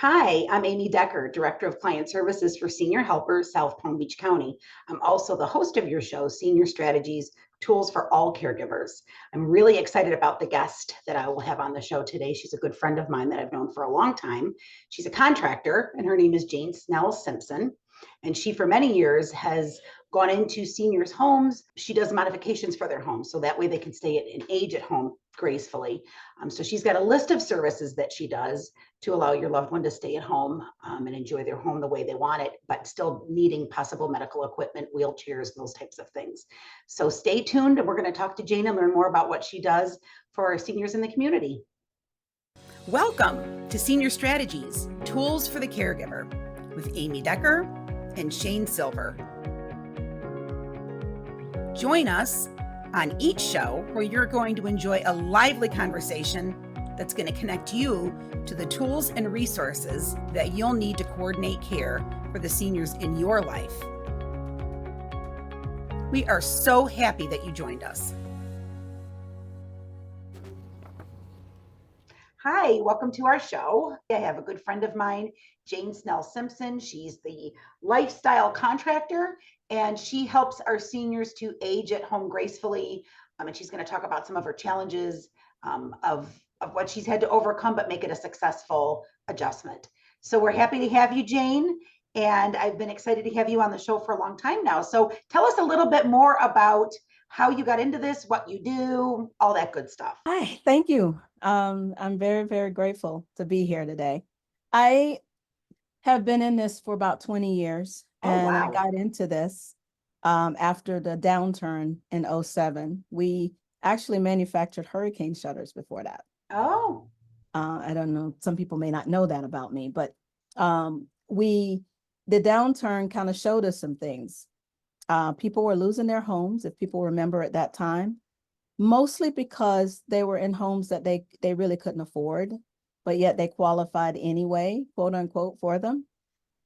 Hi, I'm Amy Decker, Director of Client Services for Senior Helpers, South Palm Beach County. I'm also the host of your show, Senior Strategies, Tools for All Caregivers. I'm really excited about the guest that I will have on the show today. She's a good friend of mine that I've known for a long time. She's a contractor, and her name is Jane Snell-Simpson. And she, for many years, has gone into seniors' homes. She does modifications for their homes, so that way they can stay and age at home gracefully. So she's got a list of services that she does to allow your loved one to stay at home and enjoy their home the way they want it, but still needing possible medical equipment, wheelchairs, those types of things. So stay tuned, and we're going to talk to Jane and learn more about what she does for our seniors in the community. Welcome to Senior Strategies, Tools for the Caregiver with Amy Decker and Shane Silver. Join us on each show where you're going to enjoy a lively conversation that's going to connect you to the tools and resources that you'll need to coordinate care for the seniors in your life. We are so happy that you joined us. Hi, welcome to our show. I have a good friend of mine, Jane Snell-Simpson. She's the lifestyle contractor, and she helps our seniors to age at home gracefully. And she's going to talk about some of her challenges of what she's had to overcome, but make it a successful adjustment. So we're happy to have you, Jane. And I've been excited to have you on the show for a long time now. So tell us a little bit more about how you got into this, what you do, all that good stuff. Hi, thank you. I'm very, very grateful to be here today. I have been in this for about 20 years, and wow. I got into this after the downturn in 2007. We actually manufactured hurricane shutters before that. Oh. I don't know, some people may not know that about me, but the downturn kind of showed us some things. People were losing their homes, if people remember at that time, mostly because they were in homes that they really couldn't afford, but yet they qualified anyway, quote unquote, for them.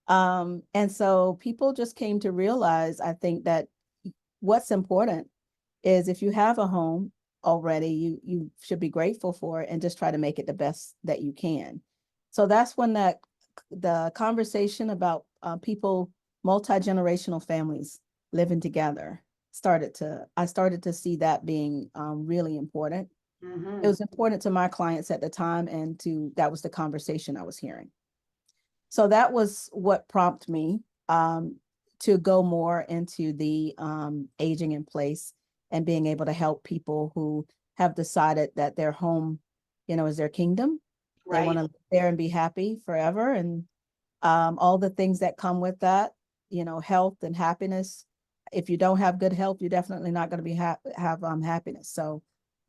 And so people just came to realize, I think, that what's important is if you have a home already, you should be grateful for it and just try to make it the best that you can. So that's when the conversation about people, multi-generational families living together I started to see that being really important. Mm-hmm. It was important to my clients at the time, and that was the conversation I was hearing. So that was what prompted me to go more into the aging in place and being able to help people who have decided that their home, is their kingdom. Right. They want to live there and be happy forever, and all the things that come with that, health and happiness. If you don't have good health, you're definitely not going to be have happiness. So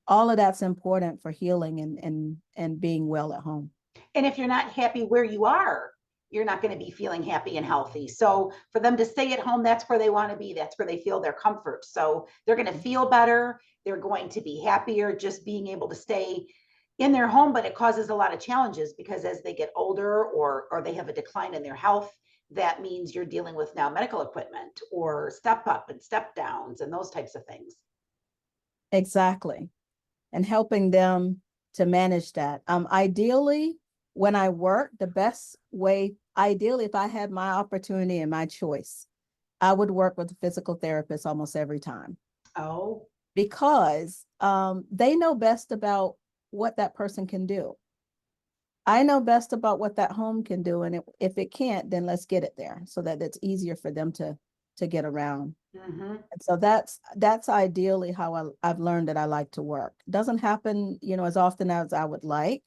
all of that's important for healing and being well at home. And if you're not happy where you are, you're not going to be feeling happy and healthy. So for them to stay at home, that's where they want to be. That's where they feel their comfort. So they're going to feel better. They're going to be happier just being able to stay in their home, but it causes a lot of challenges because as they get older or they have a decline in their health, that means you're dealing with now medical equipment or step up and step downs and those types of things. Exactly. And helping them to manage that. Ideally, when I work, the best way, ideally, if I had my opportunity and my choice, I would work with a physical therapist almost every time. Oh. Because they know best about what that person can do. I know best about what that home can do. And if it can't, then let's get it there so that it's easier for them to get around. Mm-hmm. And so that's ideally how I've learned that I like to work. Doesn't happen, as often as I would like,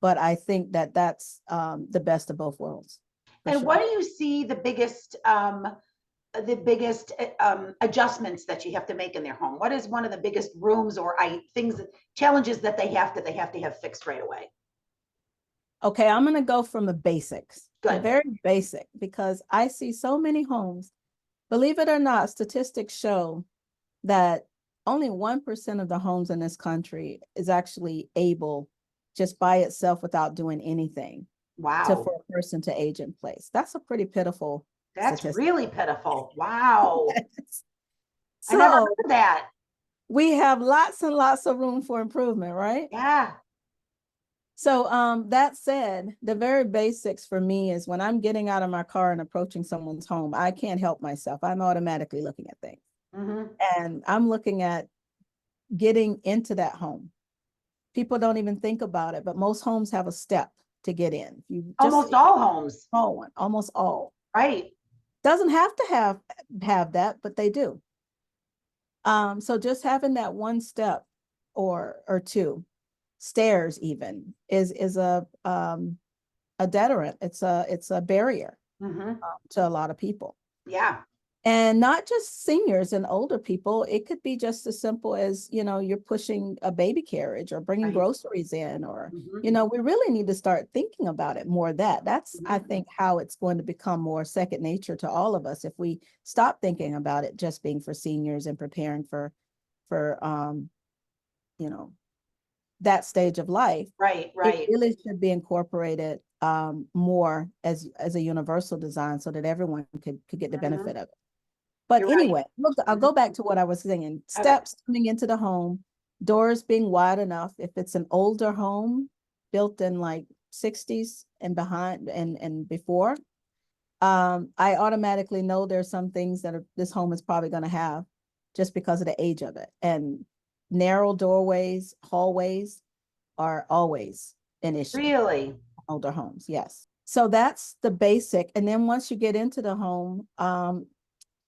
but I think that that's the best of both worlds. And sure. What do you see the biggest adjustments that you have to make in their home? What is one of the biggest rooms or challenges that they have to have fixed right away? Okay, I'm going to go from the basics. Good. The very basic, because I see so many homes. Believe it or not, statistics show that only 1% of the homes in this country is actually able, just by itself without doing anything, wow, for a person to age in place. That's a pretty pitiful statistic. Really pitiful. Wow. So, I never heard that. We have lots and lots of room for improvement, right? Yeah. So that said, the very basics for me is when I'm getting out of my car and approaching someone's home, I can't help myself. I'm automatically looking at things. And I'm looking at getting into that home. People don't even think about it, but most homes have a step to get in. You just Almost all homes. small one, almost all. Right. Doesn't have to have that, but they do. So just having that one step or two, stairs even is a deterrent. It's a barrier to a lot of people. Yeah. And not just seniors and older people. It could be just as simple as, you're pushing a baby carriage or bringing groceries in, or, we really need to start thinking about it more. That's, I think, how it's going to become more second nature to all of us if we stop thinking about it just being for seniors and preparing for that stage of life. Right. It really should be incorporated more as a universal design so that everyone could get the benefit of it. But You're anyway, right. look, I'll go back to what I was saying. Steps coming into the home, doors being wide enough. If it's an older home built in like 60s and behind and before, I automatically know there's some things that this home is probably going to have just because of the age of it. And narrow doorways, hallways are always an issue. Really? Older homes, yes. So that's the basic. And then once you get into the home,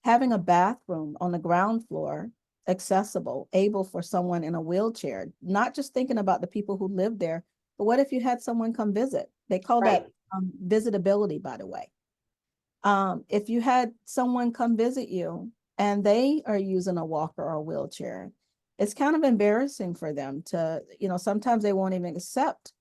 having a bathroom on the ground floor, accessible, able for someone in a wheelchair, not just thinking about the people who live there, but what if you had someone come visit? They call that visitability, by the way. If you had someone come visit you and they are using a walker or a wheelchair, it's kind of embarrassing for them to, sometimes they won't even accept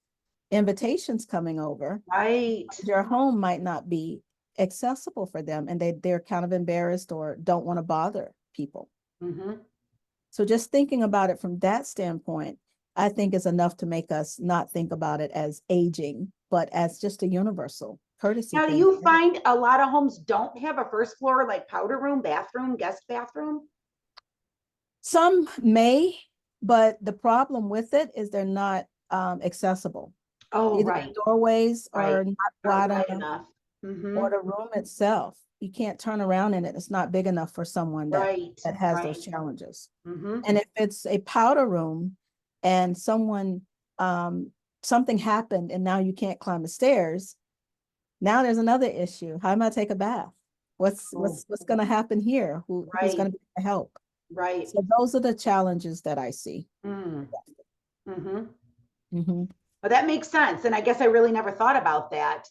invitations coming over. Right. Your home might not be accessible for them, and they're kind of embarrassed or don't want to bother people. So just thinking about it from that standpoint, I think is enough to make us not think about it as aging, but as just a universal courtesy. Now, do you find a lot of homes don't have a first floor, like powder room, bathroom, guest bathroom? Some may, but the problem with it is they're not accessible. Oh, Either right. the doorways are not wide enough. or the room itself, you can't turn around in it. It's not big enough for someone that has those challenges. And if it's a powder room and someone, something happened and now you can't climb the stairs, now there's another issue. How am I take a bath? What's going to happen here? Who's going to be the help? Right. So those are the challenges that I see. Well, that makes sense. And I guess I really never thought about that,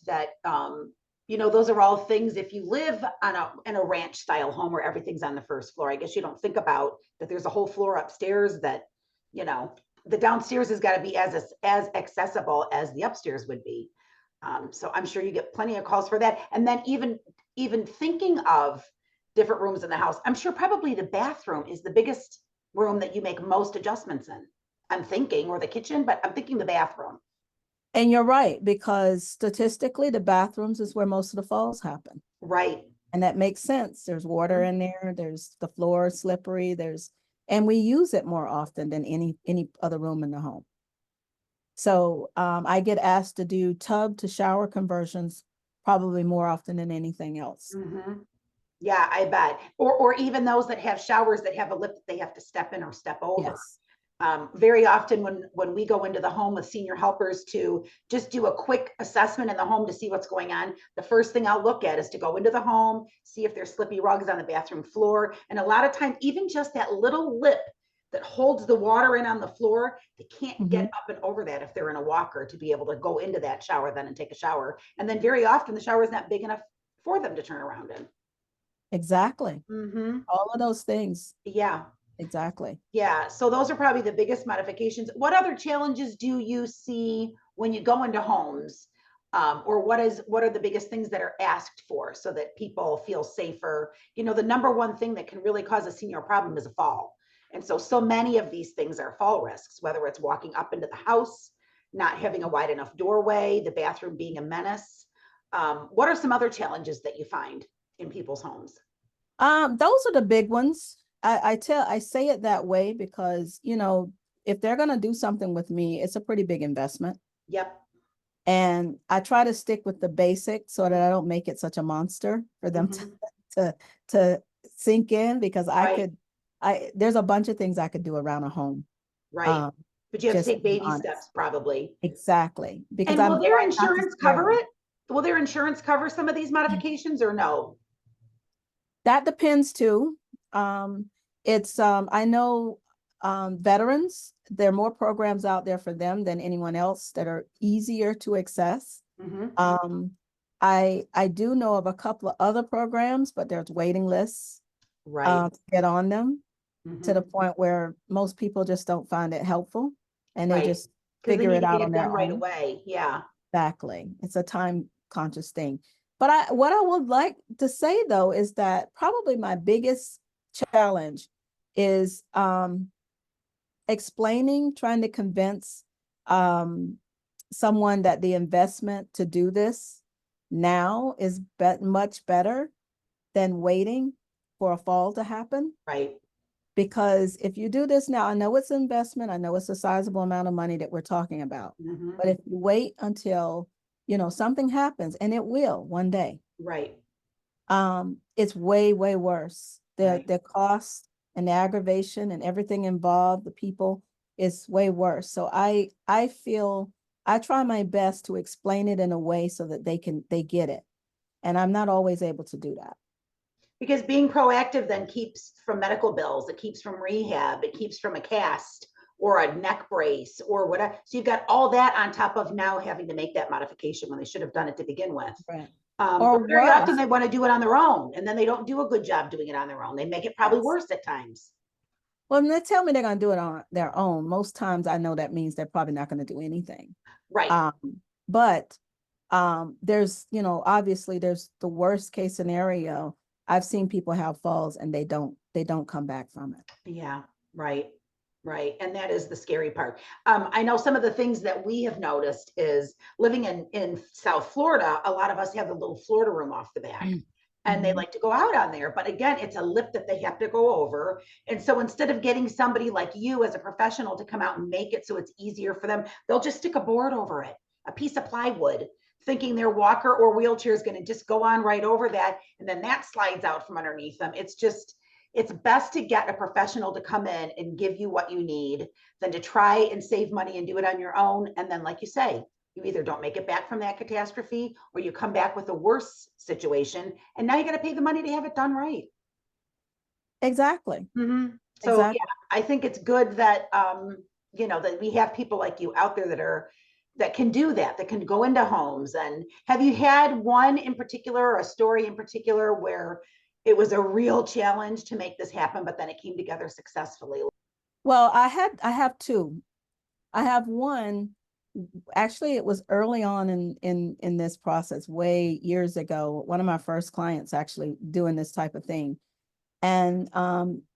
those are all things, if you live in a ranch style home where everything's on the first floor, I guess you don't think about that there's a whole floor upstairs that, the downstairs has got to be as accessible as the upstairs would be. So I'm sure you get plenty of calls for that. And then even thinking of different rooms in the house, I'm sure probably the bathroom is the biggest room that you make most adjustments in. I'm thinking, or the kitchen, but I'm thinking the bathroom. And you're right, because statistically, the bathrooms is where most of the falls happen. Right. And that makes sense. There's water in there. There's the floor slippery. And we use it more often than any other room in the home. So I get asked to do tub to shower conversions probably more often than anything else. Yeah, I bet. Or even those that have showers that have a lift that they have to step in or step over. Yes. Very often when we go into the home with senior helpers to just do a quick assessment in the home to see what's going on, the first thing I'll look at is to go into the home, see if there's slippy rugs on the bathroom floor. And a lot of times, even just that little lip that holds the water in on the floor, they can't get up and over that if they're in a walker to be able to go into that shower then and take a shower. And then very often the shower is not big enough for them to turn around in. Exactly. All of those things. Yeah. Exactly. Yeah. So those are probably the biggest modifications. What other challenges do you see when you go into homes? Or what are the biggest things that are asked for so that people feel safer? The number one thing that can really cause a senior problem is a fall. And so many of these things are fall risks, whether it's walking up into the house, not having a wide enough doorway, the bathroom being a menace. What are some other challenges that you find in people's homes? Those are the big ones. I say it that way because, if they're going to do something with me, it's a pretty big investment. Yep. And I try to stick with the basics so that I don't make it such a monster for them Mhm. to sink in, because Right. there's a bunch of things I could do around a home. Right. Um, But you have to just take to be baby honest. steps probably. Exactly. Because And I'm will their trying not to insurance scare cover them. it? Will their insurance cover some of these modifications or no? That depends too. It's I know veterans, there are more programs out there for them than anyone else that are easier to access. Mhm. Um, I do know of a couple of other programs, but there's waiting lists Right. to get on them, to the Mhm. point where most people just don't find it helpful and they Right. just Because they figure need it to out get on it done their right own. away. Yeah. Exactly. It's a time conscious thing. But what I would like to say though is that probably my biggest challenge is explaining, trying to convince um, someone that the investment to do this now is much better than waiting for a fall to happen. Right. Because if you do this now, I know it's investment, I know it's a sizable amount of money that we're talking about. Mhm. But if you wait until, something happens, and it will one day, Right. it's way, way worse. Right. The cost and the aggravation and everything involved, the people, is way worse. So I feel I try my best to explain it in a way so that they get it. And I'm not always able to do that. Because being proactive then keeps from medical bills, it keeps from rehab, it keeps from a cast or a neck brace or whatever. So you've got all that on top of now having to make that modification when they should have done it to begin with. Right. Or Or very often worse. they want to do it on their own and then they don't do a good job doing it on their own. They make it probably Yes. worse at times. Well, when they tell me they're going to do it on their own, most times I know that means they're probably not going to do anything. Right. Um, but there's, obviously there's the worst case scenario. I've seen people have falls and they don't come back from it. Yeah, right, right. And that is the scary part. I know some of the things that we have noticed is living in South Florida, a lot of us have the little Florida room off the back. And they Mhm. like to go out on there. But again, it's a lip that they have to go over. And so instead of getting somebody like you as a professional to come out and make it so it's easier for them, they'll just stick a board over it, a piece of plywood, thinking their walker or wheelchair is going to just go on right over that. And then that slides out from underneath them. It's best to get a professional to come in and give you what you need than to try and save money and do it on your own. And then, like you say, you either don't make it back from that catastrophe or you come back with a worse situation. And now you got to pay the money to have it done right. Exactly. Mm-hmm. So, yeah, Exactly. I think it's good that, that we have people like you out there that can do that can go into homes. And have you had one in particular, or a story in particular, where it was a real challenge to make this happen, but then it came together successfully? Well, I have two. I have one. Actually, it was early on in this process, way years ago. One of my first clients actually doing this type of thing, and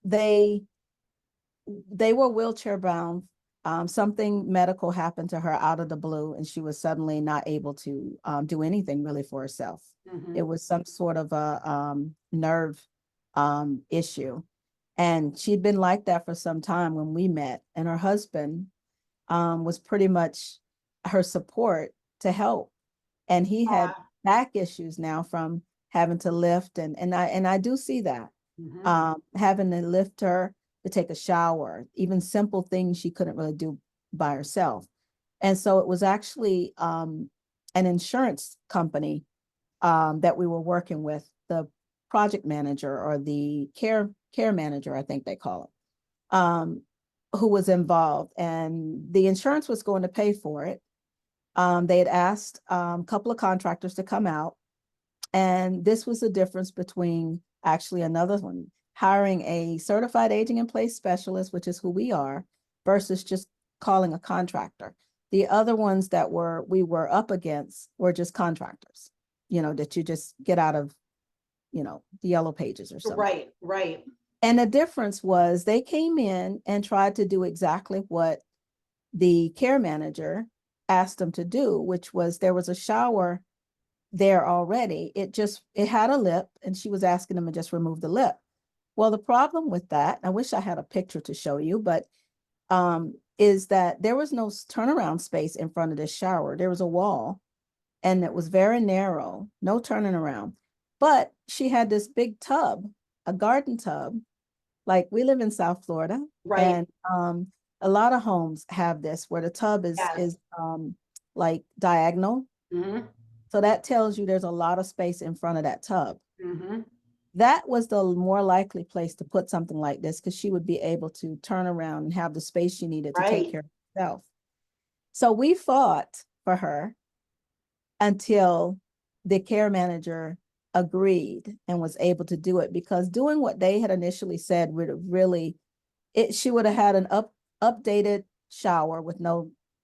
they were wheelchair bound. Something medical happened to her out of the blue, and she was suddenly not able to do anything really for herself. Mm-hmm. It was some sort of a nerve issue. And she'd been like that for some time when we met. And her husband was pretty much her support to help. And he had back issues now from having to lift, and I do see that. Mm-hmm. Having to lift her to take a shower, even simple things she couldn't really do by herself. And so it was actually an insurance company that we were working with, the project manager or the care manager, I think they call it, who was involved, and the insurance was going to pay for it. They had asked a couple of contractors to come out, and this was the difference between actually another one, hiring a certified aging in place specialist, which is who we are, versus just calling a contractor. The other ones that we were up against were just contractors, that you just get out of, the yellow pages or something. Right, right. And the difference was they came in and tried to do exactly what the care manager asked them to do, which was there was a shower there already. It had a lip, and she was asking them to just remove the lip. Well, the problem with that, I wish I had a picture to show you, but is that there was no turnaround space in front of this shower. There was a wall and it was very narrow, no turning around. But she had this big tub, a garden tub. Like we live in South Florida, Right. and a lot of homes have this where the tub Yes. is like diagonal. Mm-hmm. So that tells you there's a lot of space in front of that tub. Mm-hmm. That was the more likely place to put something like this because she would be able to turn around and have the space she needed to take Right. care of herself. So we fought for her until the care manager agreed and was able to do it, because doing what they had initially said would have really, she would have had an updated shower with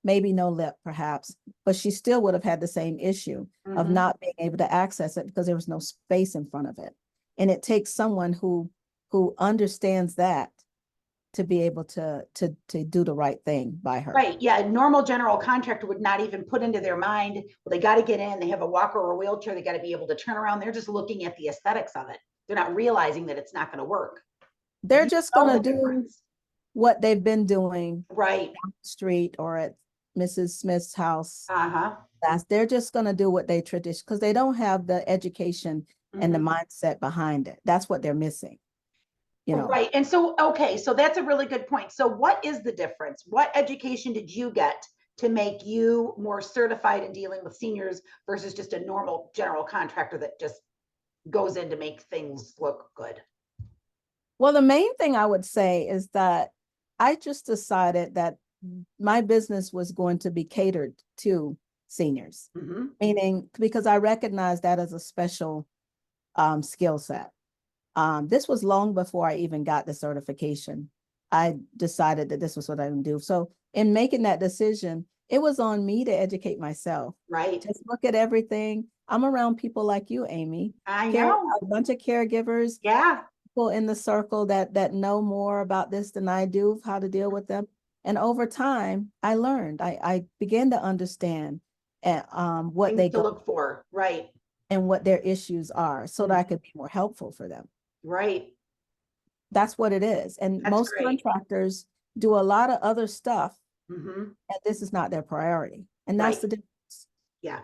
maybe no lip perhaps, but she still would have had the same issue of Mhm. not being able to access it because there was no space in front of it. And it takes someone who understands that to be able to do the right thing by her. Right. Yeah. A normal general contractor would not even put into their mind, well, they got to get in, they have a walker or a wheelchair, they got to be able to turn around. They're just looking at the aesthetics of it. They're not realizing that it's not going to work. They're You just know going the to do difference. what they've been doing Right. down the street or at Mrs. Smith's house. Uh-huh. They're just going to do what they tradition because they don't have the education and the Mhm. mindset behind it. That's what they're missing. You know, Right. And so, okay, so that's a really good point. So what is the difference? What education did you get to make you more certified in dealing with seniors versus just a normal general contractor that just goes in to make things look good? well, the main thing I would say is that I just decided that my business was going to be catered to seniors, Mhm. meaning because I recognize that as a special skill set. This was long before I even got the certification. I decided that this was what I would do. So in making that decision, it was on me to educate myself. Right. Just look at everything. I'm around people like you, Amy. I know. A bunch of caregivers, Yeah. people in the circle that know more about this than I do, how to deal with them. And over time, I learned. I began to understand what Things they to go look for. Right. and what their issues are, so that I could be more helpful for them. Right. That's what it is. And That's most great. contractors do a lot of other stuff, Mhm. and this is not their priority. And that's Right. the difference. Yeah.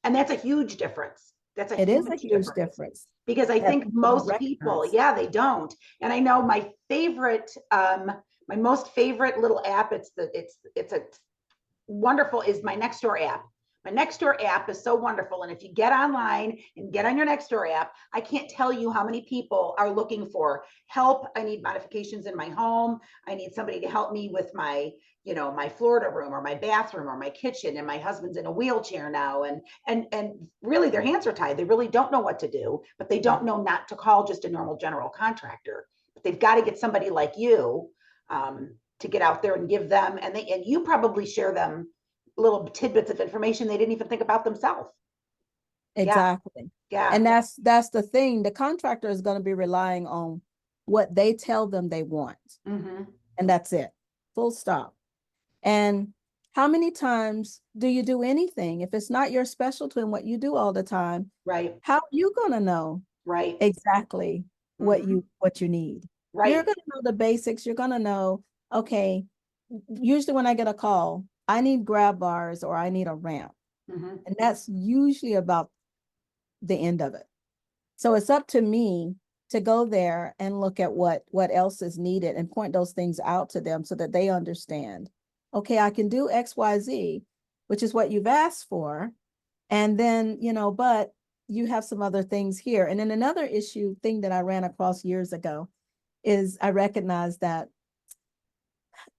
And that's a huge difference. That's a It is a huge huge difference. difference Because I that think people don't most people, recognize. yeah, they don't. And I know my most favorite little app, it's a wonderful, is my Nextdoor app. My Nextdoor app is so wonderful. And if you get online and get on your Nextdoor app, I can't tell you how many people are looking for help. I need modifications in my home. I need somebody to help me with my, my Florida room or my bathroom or my kitchen. And my husband's in a wheelchair now. And really their hands are tied. They really don't know what to do, but they don't know not to call just a normal general contractor. But they've got to get somebody like you to get out there and give them, and you probably share them little tidbits of information they didn't even think about themselves. Exactly. Yeah. And that's the thing. The contractor is going to be relying on what they tell them they want. Mm-hmm. And that's it. Full stop. And how many times do you do anything? If it's not your specialty and what you do all the time, Right. how are you going to know Right. exactly what you need? Right. You're going to know the basics. You're going to know, okay, usually when I get a call, I need grab bars or I need a ramp. Mm-hmm. And that's usually about the end of it. So it's up to me to go there and look at what else is needed and point those things out to them so that they understand. Okay, I can do XYZ, which is what you've asked for. And then, but you have some other things here. And then another thing that I ran across years ago is I recognized that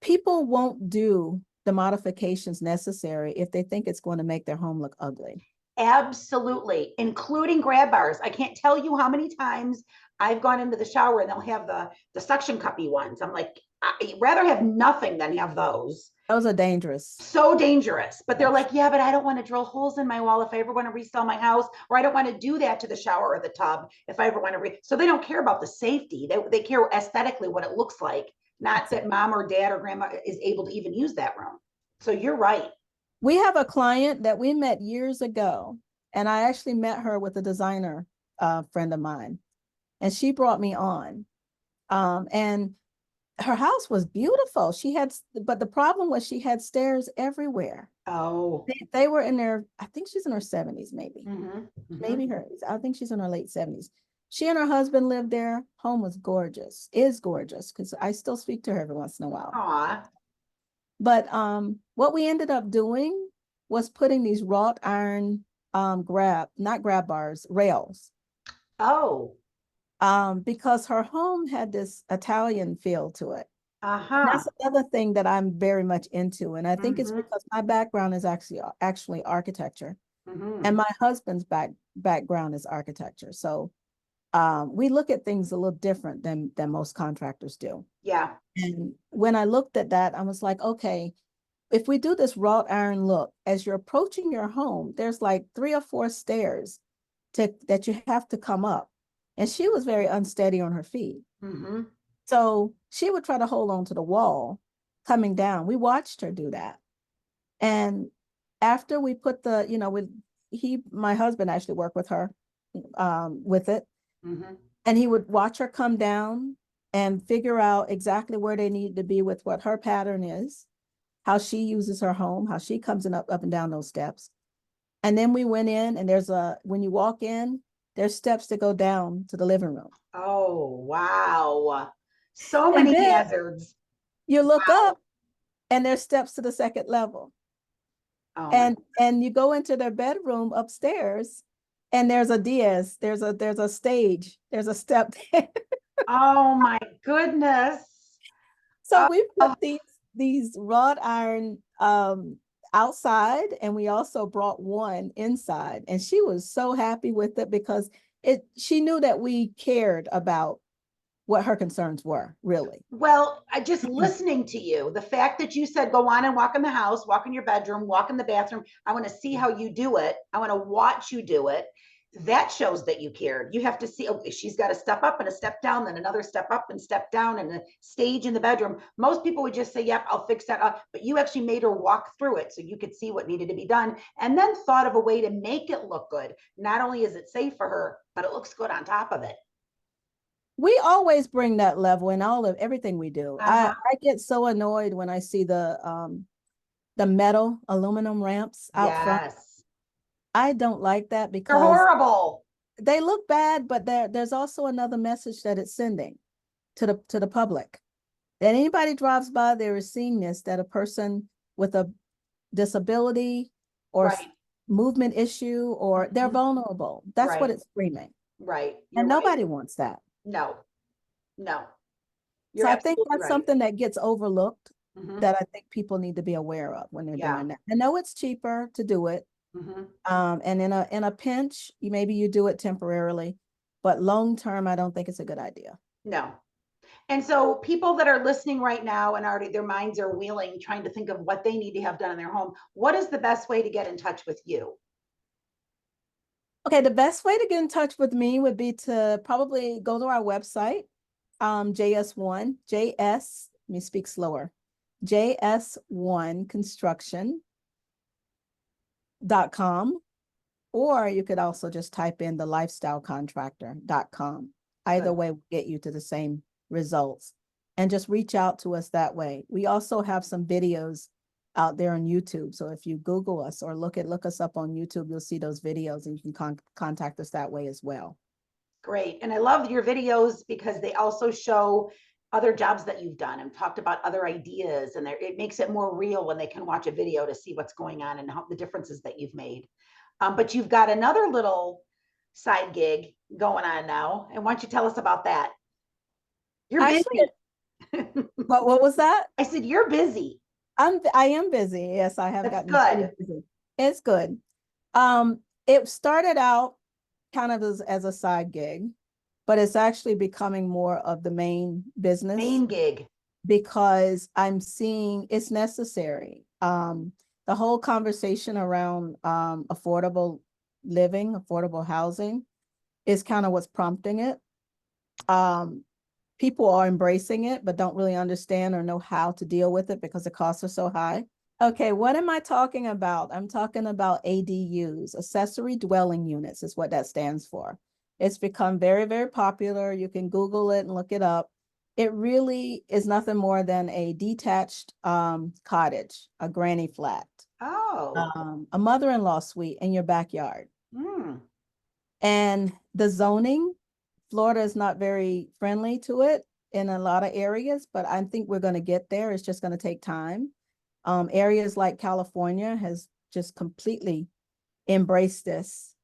people won't do the modifications necessary if they think it's going to make their home look ugly. Absolutely, including grab bars. I can't tell you how many times I've gone into the shower and they'll have the suction cuppy ones. I'm like, I'd rather have nothing than have those. Those are dangerous. So dangerous. But they're Yes. like, yeah, but I don't want to drill holes in my wall if I ever want to resell my house, or I don't want to do that to the shower or the tub if I ever want to so they don't care about the safety. They care aesthetically what it looks like, not that mom or dad or grandma is able to even use that room. So you're right. We have a client that we met years ago, and I actually met her with a designer friend of mine, and she brought me on. And her house was beautiful. But the problem was she had stairs everywhere. Oh. They were in their, I think she's in her 70s, maybe. Maybe Mm-hmm. I think she's in her late 70s. She and her husband lived there. Home was gorgeous, is gorgeous, because I still speak to her every once in a while. Aw. But what we ended up doing was putting these wrought iron not grab bars, rails. Oh. Because her home had this Italian feel to it. And Uh-huh. that's another thing that I'm very much into. And I think it's Mm-hmm. because my background is actually architecture. Mm-hmm. And my husband's background is architecture. So we look at things a little different than most contractors do. Yeah. And when I looked at that, I was like, okay, if we do this wrought iron look, as you're approaching your home, there's like 3 or 4 stairs that you have to come up. And she was very unsteady on her feet. Mm-hmm. So she would try to hold on to the wall coming down. We watched her do that. And after we put my husband actually worked with her with it. Mm-hmm. And he would watch her come down and figure out exactly where they need to be with what her pattern is, how she uses her home, how she comes in up and down those steps. And then we went in, and when you walk in, there's steps to go down to the living room. Oh, wow. So And many then hazards. you look Wow. up and there's steps to the second level. Oh my. And you go into their bedroom upstairs, and there's a stage, there's a step. Oh my goodness. So we Oh, put these wrought iron outside, and we also brought one inside, and she was so happy with it because she knew that we cared about what her concerns were, really. well, I just listening to you, the fact that you said go on and walk in the house, walk in your bedroom, walk in the bathroom. I want to see how you do it. I want to watch you do it. That shows that you cared. You have to see, okay, she's got a step up and a step down, then another step up and step down, and a stage in the bedroom. Most people would just say, yep, I'll fix that up. But you actually made her walk through it so you could see what needed to be done, and then thought of a way to make it look good. Not only is it safe for her, but it looks good on top of it. We always bring that level in all of everything we do. Uh-huh. I get so annoyed when I see the metal aluminum ramps out front. Yes. I don't like that They're because horrible. they look bad, but there's also another message that it's sending to the public. That anybody drives by there is seeing this, that a person with a disability or Right. movement issue, or they're vulnerable. That's what Right. it's screaming. Right. You're And right. nobody wants that. No. No. So You're I think absolutely that's right. something that gets overlooked Mhm. that I think people need to be aware of when they're Yeah. doing that. I know it's cheaper to do it. Mhm. And in a pinch, maybe you do it temporarily, but long term, I don't think it's a good idea. No. And so people that are listening right now and already their minds are wheeling, trying to think of what they need to have done in their home, what is the best way to get in touch with you? Okay, the best way to get in touch with me would be to probably go to our website, JS1, JS, let me speak slower, JS1construction.com, or you could also just type in the lifestylecontractor.com. Either Good. way will get you to the same results, and just reach out to us that way. We also have some videos out there on YouTube. So if you Google us or look us up on YouTube, you'll see those videos, and you can contact us that way as well. Great. And I love your videos because they also show other jobs that you've done and talked about other ideas. And it makes it more real when they can watch a video to see what's going on and how the differences that you've made. But you've got another little side gig going on now. And why don't you tell us about that? You're busy. What was that? I said, you're busy. I am busy. Yes, I have That's gotten pretty good. busy. It's good. It started out kind of as a side gig, but it's actually becoming more of the main business. Main gig. Because I'm seeing it's necessary. The whole conversation around affordable living, affordable housing is kind of what's prompting it. People are embracing it, but don't really understand or know how to deal with it because the costs are so high. Okay, what am I talking about? I'm talking about ADUs, accessory dwelling units is what that stands for. It's become very, very popular. You can Google it and look it up. It really is nothing more than a detached cottage, a granny flat, a mother-in-law suite in your backyard. Mm. And the zoning, Florida is not very friendly to it in a lot of areas, but I think we're going to get there. It's just going to take time. Areas like California has just completely embraced this.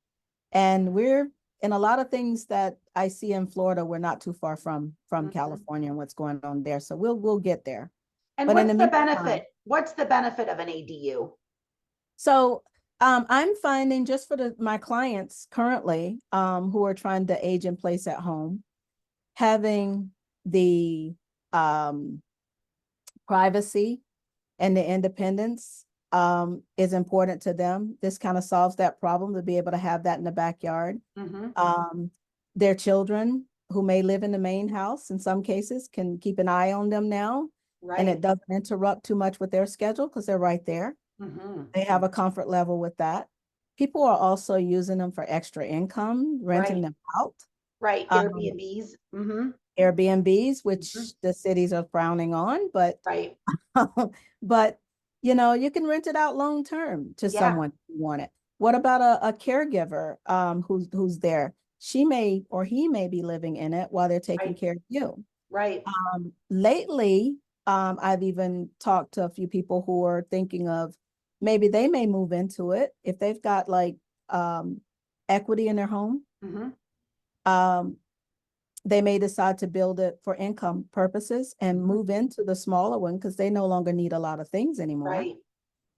And we're in a lot of things that I see in Florida, we're not too far from California and what's going on there. So we'll get there. And But what's in the meantime, benefit? What's the benefit of an ADU? So I'm finding just for my clients currently who are trying to age in place at home, having the privacy and the independence is important to them. This kind of solves that problem to be able to have that in the backyard. Mm-hmm. Their children who may live in the main house in some cases can keep an eye on them now. Right. And it doesn't interrupt too much with their schedule because they're right there. Mm-hmm. They have a comfort level with that. People are also using them for extra income, renting them out. Right. Airbnbs. Mm-hmm. Airbnbs, which the cities are frowning on, but right. but you can rent it out long term to someone who want it. What about a caregiver who's there? She may or he may be living in it while they're taking care of you. Right. Lately, I've even talked to a few people who are thinking of maybe they may move into it if they've got like equity in their home. Mm-hmm. They may decide to build it for income purposes and move into the smaller one because they no longer need a lot of things anymore. Right.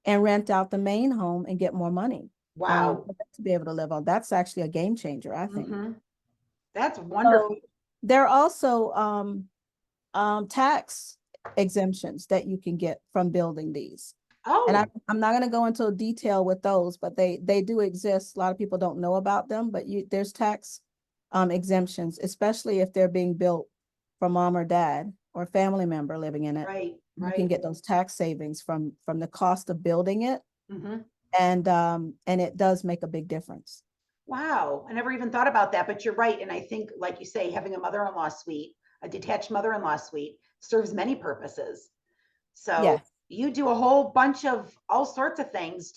And rent out the main home and get more money. Wow. To be able to live on. That's actually a game changer, I think. Mm-hmm. That's wonderful. So, there are also tax exemptions that you can get from building these. And I'm not going to go into detail with those, but they do exist. A lot of people don't know about them, but there's tax exemptions, especially if they're being built for mom or dad or a family member living in it. Right. You can get those tax savings from the cost of building it. Mm-hmm. And it does make a big difference. Wow. I never even thought about that, but you're right. And I think, like you say, having a mother-in-law suite, a detached mother-in-law suite serves many purposes. So you do a whole bunch of all sorts of things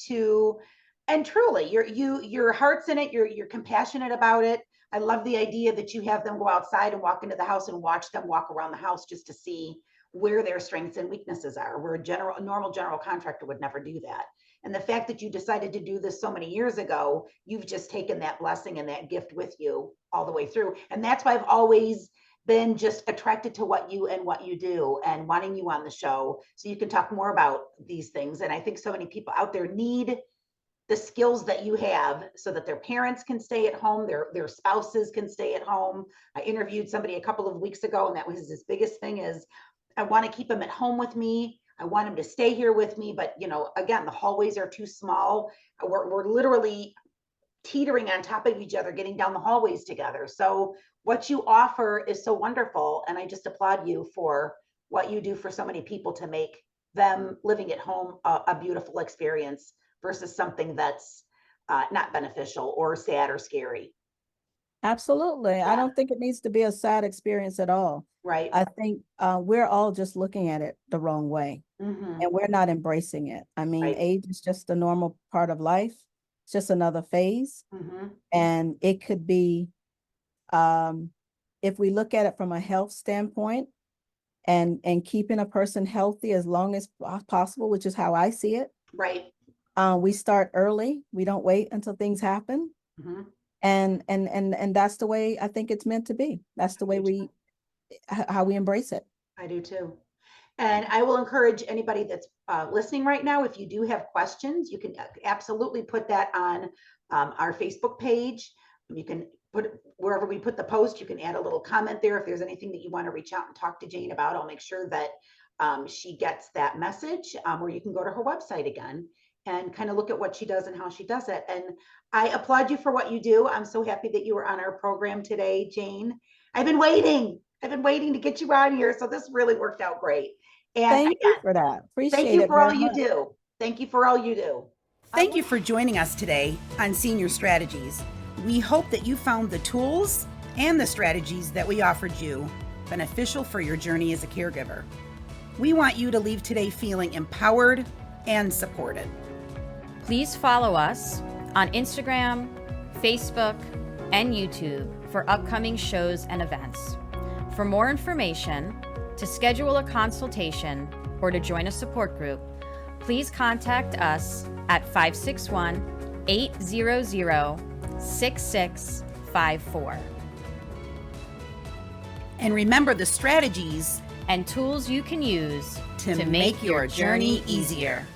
and truly your heart's in it. You're compassionate about it. I love the idea that you have them go outside and walk into the house and watch them walk around the house just to see where their strengths and weaknesses are, where a normal general contractor would never do that. And the fact that you decided to do this so many years ago, you've just taken that blessing and that gift with you all the way through. And that's why I've always been just attracted to what you do and wanting you on the show so you can talk more about these things. And I think so many people out there need the skills that you have so that their parents can stay at home, their spouses can stay at home. I interviewed somebody a couple of weeks ago, and that was his biggest thing is, I want to keep them at home with me. I want him to stay here with me. But, again, the hallways are too small. We're literally teetering on top of each other, getting down the hallways together. So what you offer is so wonderful. And I just applaud you for what you do for so many people to make them living at home a beautiful experience versus something that's not beneficial or sad or scary. Absolutely. Yeah. I don't think it needs to be a sad experience at all. Right. I think we're all just looking at it the wrong way, and we're not embracing it. I mean, age is just a normal part of life. It's just another phase. And it could be, if we look at it from a health standpoint and keeping a person healthy as long as possible, which is how I see it. Right. We start early. We don't wait until things happen. And that's the way I think it's meant to be. That's the way how we embrace it. I do too. And I will encourage anybody that's listening right now, if you do have questions, you can absolutely put that on our Facebook page. You can put wherever we put the post, you can add a little comment there. If there's anything that you want to reach out and talk to Jane about, I'll make sure that she gets that message, or you can go to her website again and kind of look at what she does and how she does it. And I applaud you for what you do. I'm so happy that you were on our program today, Jane. I've been waiting to get you on here. So this really worked out great. And thank you for that. Appreciate it. Thank you for all you do. Thank you for all you do. Thank you for joining us today on Senior Strategies. We hope that you found the tools and the strategies that we offered you beneficial for your journey as a caregiver. We want you to leave today feeling empowered and supported. Please follow us on Instagram, Facebook, and YouTube for upcoming shows and events. For more information, to schedule a consultation, or to join a support group, please contact us at 561-800-6654. And remember the strategies And tools you can use to make your journey easier.